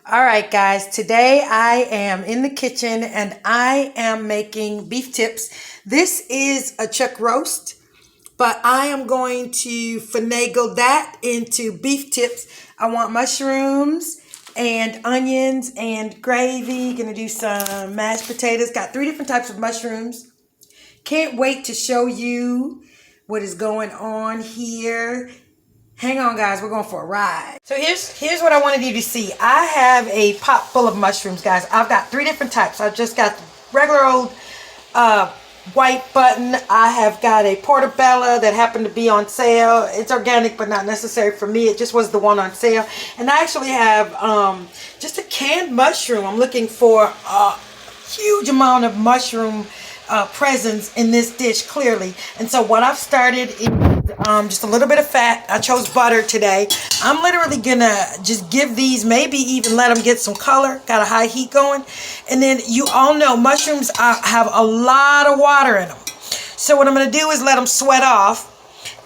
All right, guys, today I am in the kitchen and I am making beef tips. This is a chuck roast, but I am going to finagle that into beef tips. I want mushrooms and onions and gravy. Gonna do some mashed potatoes. Got 3 different types of mushrooms. Can't wait to show you what is going on here. Hang on, guys, we're going for a ride. So here's what I wanted you to see. I have a pot full of mushrooms, guys. I've got 3 different types. I've just got the regular old white button. I have got a portobello that happened to be on sale. It's organic, but not necessary for me. It just was the one on sale. And I actually have just a canned mushroom. I'm looking for a huge amount of mushroom presence in this dish, clearly. And so what I've started is just a little bit of fat. I chose butter today. I'm literally gonna just give these, maybe even let them get some color. Got a high heat going. And then you all know mushrooms have a lot of water in them. So what I'm gonna do is let them sweat off,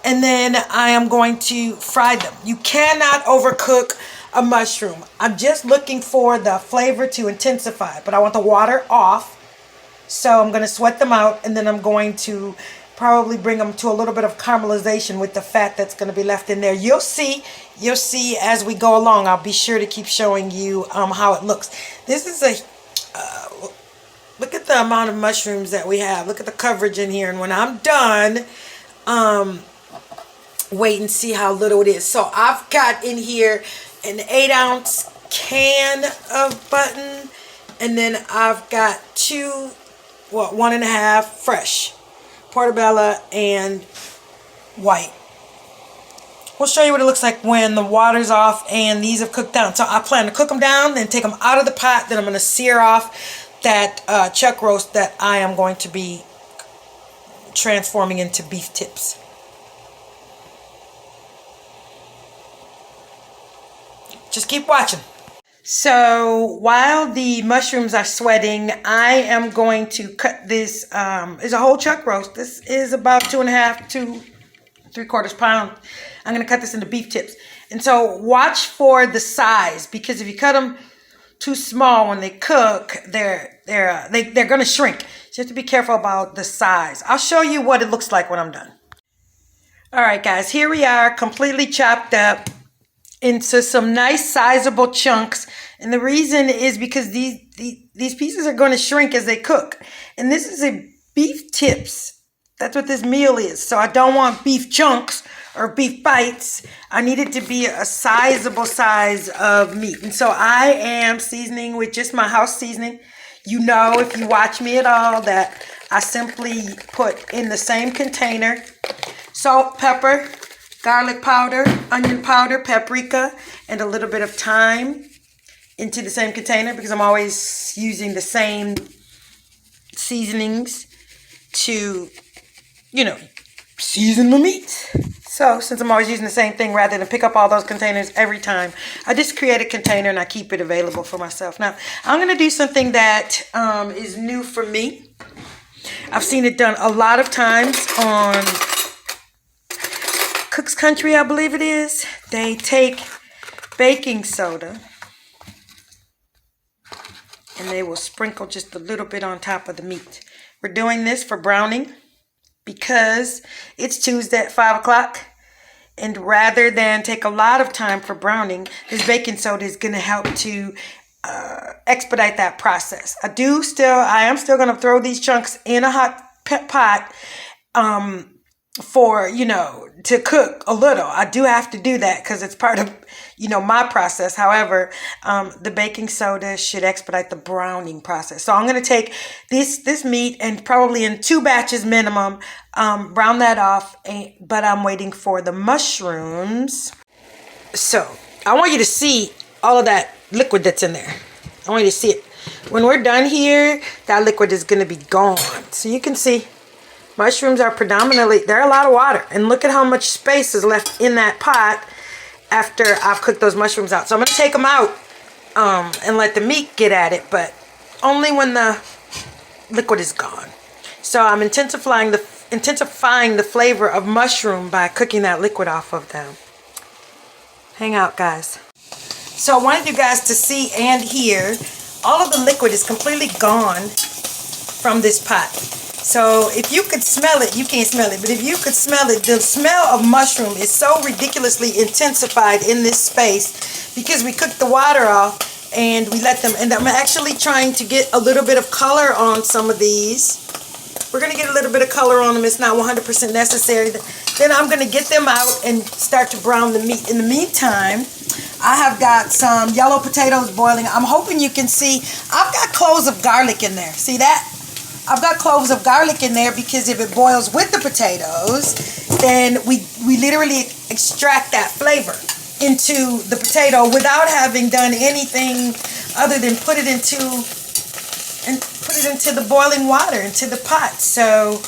and then I am going to fry them. You cannot overcook a mushroom. I'm just looking for the flavor to intensify, but I want the water off. So I'm going to sweat them out, and then I'm going to probably bring them to a little bit of caramelization with the fat that's going to be left in there. You'll see as we go along. I'll be sure to keep showing you how it looks. This is look at the amount of mushrooms that we have. Look at the coverage in here. And when I'm done, wait and see how little it is. So I've got in here an 8-ounce can of button, and then I've got 1.5 fresh portobello and white. We'll show you what it looks like when the water's off and these have cooked down. So I plan to cook them down, then take them out of the pot. Then I'm going to sear off that chuck roast that I am going to be transforming into beef tips. Just keep watching. So while the mushrooms are sweating, I am going to cut this. Is a whole chuck roast. This is about 2.5 to 3/4 pound. I'm going to cut this into beef tips. And so watch for the size, because if you cut them too small when they cook, they're going to shrink. So you have to be careful about the size. I'll show you what it looks like when I'm done. All right, guys, here we are, completely chopped up into some nice sizable chunks. And the reason is because these pieces are going to shrink as they cook. And this is a beef tips. That's what this meal is. So I don't want beef chunks or beef bites. I need it to be a sizable size of meat. And so I am seasoning with just my house seasoning. You know, if you watch me at all, that I simply put in the same container salt, pepper, garlic powder, onion powder, paprika, and a little bit of thyme into the same container, because I'm always using the same seasonings to, season my meat. So since I'm always using the same thing, rather than pick up all those containers every time, I just create a container and I keep it available for myself. Now, I'm going to do something that is new for me. I've seen it done a lot of times on Cook's Country, I believe it is. They take baking soda and they will sprinkle just a little bit on top of the meat. We're doing this for browning because it's Tuesday at 5 o'clock. And rather than take a lot of time for browning, this baking soda is going to help to expedite that process. I am still going to throw these chunks in a hot pot for, to cook a little. I do have to do that because it's part of, my process. However, the baking soda should expedite the browning process. So I'm going to take this meat and probably in 2 batches minimum, brown that off, but I'm waiting for the mushrooms. So I want you to see all of that liquid that's in there. I want you to see it. When we're done here, that liquid is going to be gone. So you can see mushrooms are they're a lot of water. And look at how much space is left in that pot after I've cooked those mushrooms out. So I'm going to take them out and let the meat get at it, but only when the liquid is gone. So I'm intensifying the flavor of mushroom by cooking that liquid off of them. Hang out, guys. So I wanted you guys to see and hear all of the liquid is completely gone from this pot. So if you could smell it, you can't smell it, but if you could smell it, the smell of mushroom is so ridiculously intensified in this space because we cooked the water off and we let them, and I'm actually trying to get a little bit of color on some of these. We're going to get a little bit of color on them. It's not 100% necessary. Then I'm going to get them out and start to brown the meat. In the meantime, I have got some yellow potatoes boiling. I'm hoping you can see. I've got cloves of garlic in there. See that? I've got cloves of garlic in there because if it boils with the potatoes, then we literally extract that flavor into the potato without having done anything other than put it into the boiling water, into the pot. So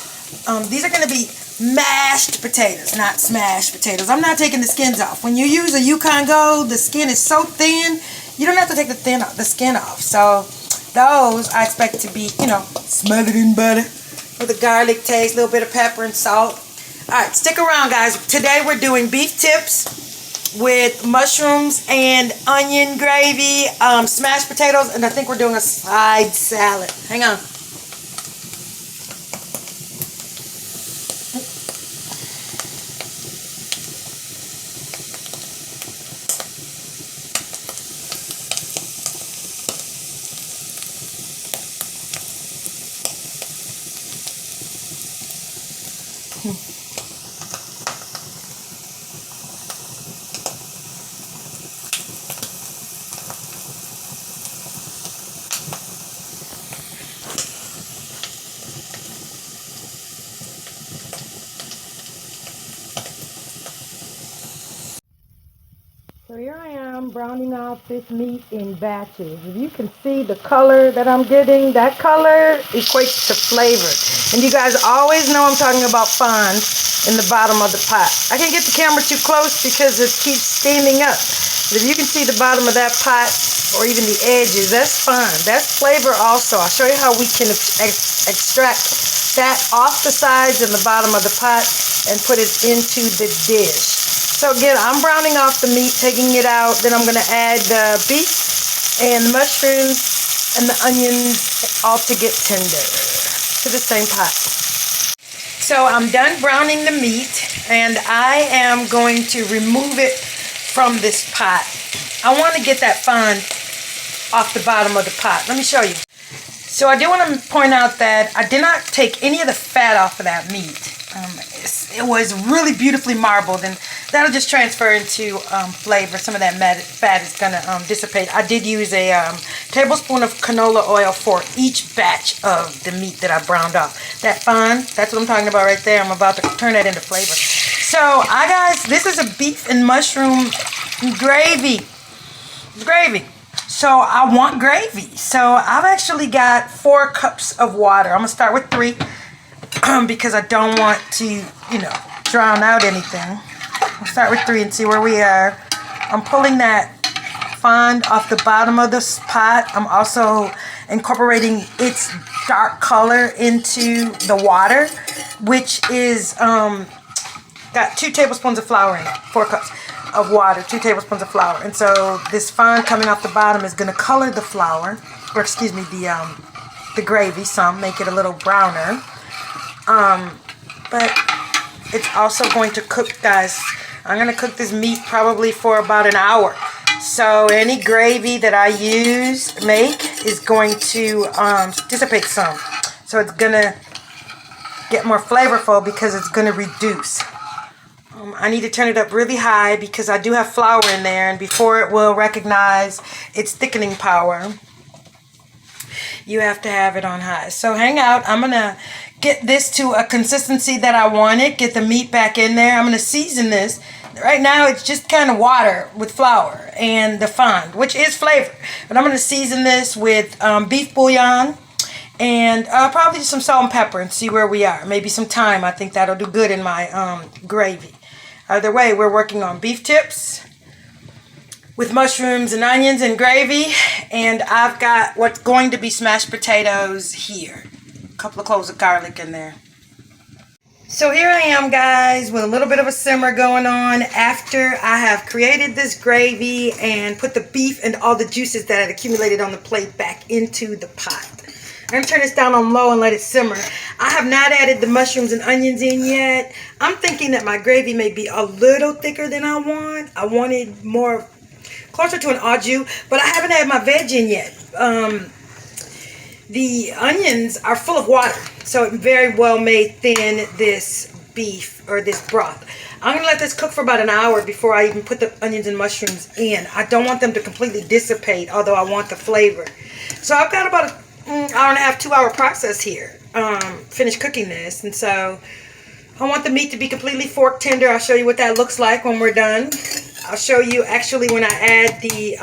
these are going to be mashed potatoes, not smashed potatoes. I'm not taking the skins off. When you use a Yukon Gold, the skin is so thin, you don't have to take the skin off. So those I expect to be, smothered in butter with a garlic taste, a little bit of pepper and salt. All right, stick around, guys. Today we're doing beef tips with mushrooms and onion gravy, smashed potatoes, and I think we're doing a side salad. Hang on. So here I am browning off this meat in batches. If you can see the color that I'm getting, that color equates to flavor. And you guys always know I'm talking about fond in the bottom of the pot. I can't get the camera too close because it keeps steaming up. But if you can see the bottom of that pot or even the edges, that's fond. That's flavor also. I'll show you how we can extract that off the sides and the bottom of the pot and put it into the dish. So again, I'm browning off the meat, taking it out. Then I'm going to add the beef and the mushrooms and the onions all to get tender to the same pot. So I'm done browning the meat and I am going to remove it from this pot. I want to get that fond off the bottom of the pot. Let me show you. So I do want to point out that I did not take any of the fat off of that meat. It was really beautifully marbled, and that'll just transfer into flavor. Some of that fat is going to dissipate. I did use a tablespoon of canola oil for each batch of the meat that I browned off. That fond, that's what I'm talking about right there. I'm about to turn that into flavor. So, guys, this is a beef and mushroom gravy. It's gravy. So I want gravy. So I've actually got 4 cups of water. I'm going to start with 3 because I don't want to, drown out anything. We'll start with 3 and see where we are. I'm pulling that fond off the bottom of this pot. I'm also incorporating its dark color into the water, which is got 2 tablespoons of flour in it, 4 cups of water, 2 tablespoons of flour. And so this fond coming off the bottom is going to color the flour, or excuse me, the gravy some, make it a little browner. But it's also going to cook, guys. I'm going to cook this meat probably for about an hour. So any gravy that I make is going to dissipate some. So it's going to get more flavorful because it's going to reduce. I need to turn it up really high because I do have flour in there, and before it will recognize its thickening power, you have to have it on high. So hang out. I'm going to get this to a consistency that I want it, get the meat back in there. I'm going to season this. Right now it's just kind of water with flour and the fond, which is flavor. But I'm going to season this with beef bouillon and probably some salt and pepper and see where we are. Maybe some thyme. I think that'll do good in my gravy. Either way, we're working on beef tips with mushrooms and onions and gravy. And I've got what's going to be smashed potatoes here. A couple of cloves of garlic in there. So here I am, guys, with a little bit of a simmer going on after I have created this gravy and put the beef and all the juices that had accumulated on the plate back into the pot. I'm going to turn this down on low and let it simmer. I have not added the mushrooms and onions in yet. I'm thinking that my gravy may be a little thicker than I want. I wanted more, closer to an au jus, but I haven't added my veg in yet. The onions are full of water, so it very well may thin this beef or this broth. I'm going to let this cook for about an hour before I even put the onions and mushrooms in. I don't want them to completely dissipate, although I want the flavor. So I've got about an hour and a half, 2 hour process here, finished cooking this. And so I want the meat to be completely fork tender. I'll show you what that looks like when we're done. I'll show you actually when I add the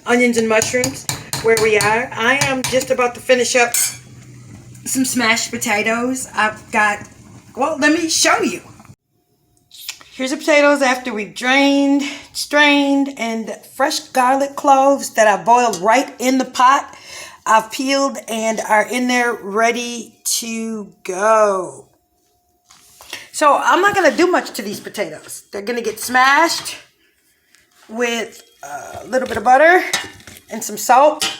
onions and mushrooms where we are. I am just about to finish up some smashed potatoes. I've got, well, let me show you. Here's the potatoes after we've drained, strained, and fresh garlic cloves that I boiled right in the pot. I've peeled and are in there ready to go. So I'm not going to do much to these potatoes. They're going to get smashed with a little bit of butter and some salt,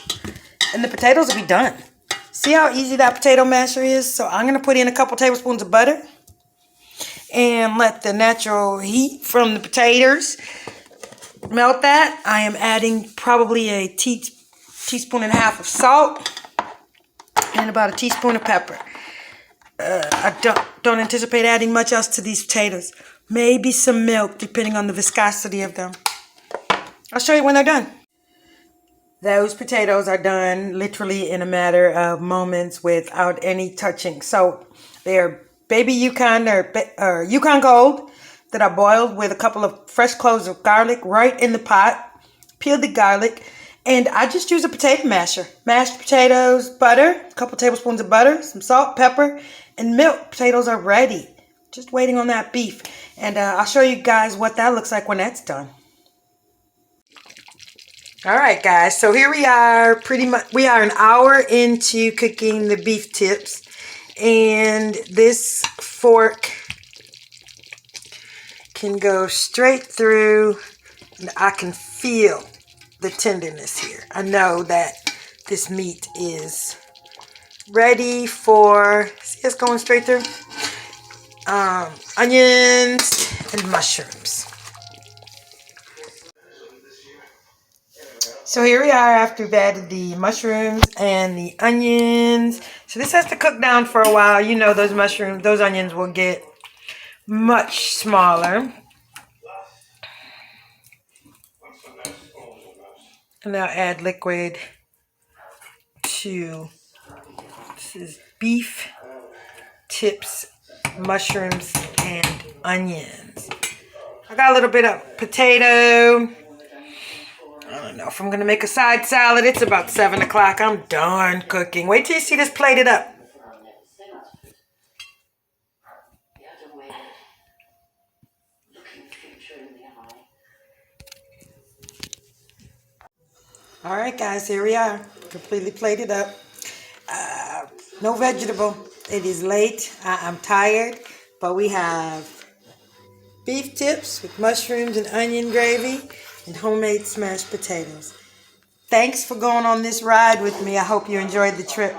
and the potatoes will be done. See how easy that potato masher is? So I'm going to put in a couple tablespoons of butter and let the natural heat from the potatoes melt that. I am adding probably a teaspoon and a half of salt and about a teaspoon of pepper. I don't anticipate adding much else to these potatoes. Maybe some milk, depending on the viscosity of them. I'll show you when they're done. Those potatoes are done literally in a matter of moments without any touching. So they're baby Yukon or Yukon Gold that I boiled with a couple of fresh cloves of garlic right in the pot. Peeled the garlic, and I just use a potato masher. Mashed potatoes, butter, a couple tablespoons of butter, some salt, pepper, and milk. Potatoes are ready. Just waiting on that beef. And I'll show you guys what that looks like when that's done. All right, guys, so here we are. We are an hour into cooking the beef tips, and this fork can go straight through, and I can feel the tenderness here. I know that this meat is ready for, see, it's going straight through, onions and mushrooms. So here we are after we've added the mushrooms and the onions. So this has to cook down for a while. You know, those mushrooms, those onions will get much smaller. And I'll add liquid to, this is beef tips, mushrooms, and onions. I got a little bit of potato. I don't know if I'm going to make a side salad. It's about 7 o'clock. I'm done cooking. Wait till you see this plated up. All right, guys, here we are. Completely plated up. No vegetable. It is late. I'm tired. But we have beef tips with mushrooms and onion gravy and homemade smashed potatoes. Thanks for going on this ride with me. I hope you enjoyed the trip.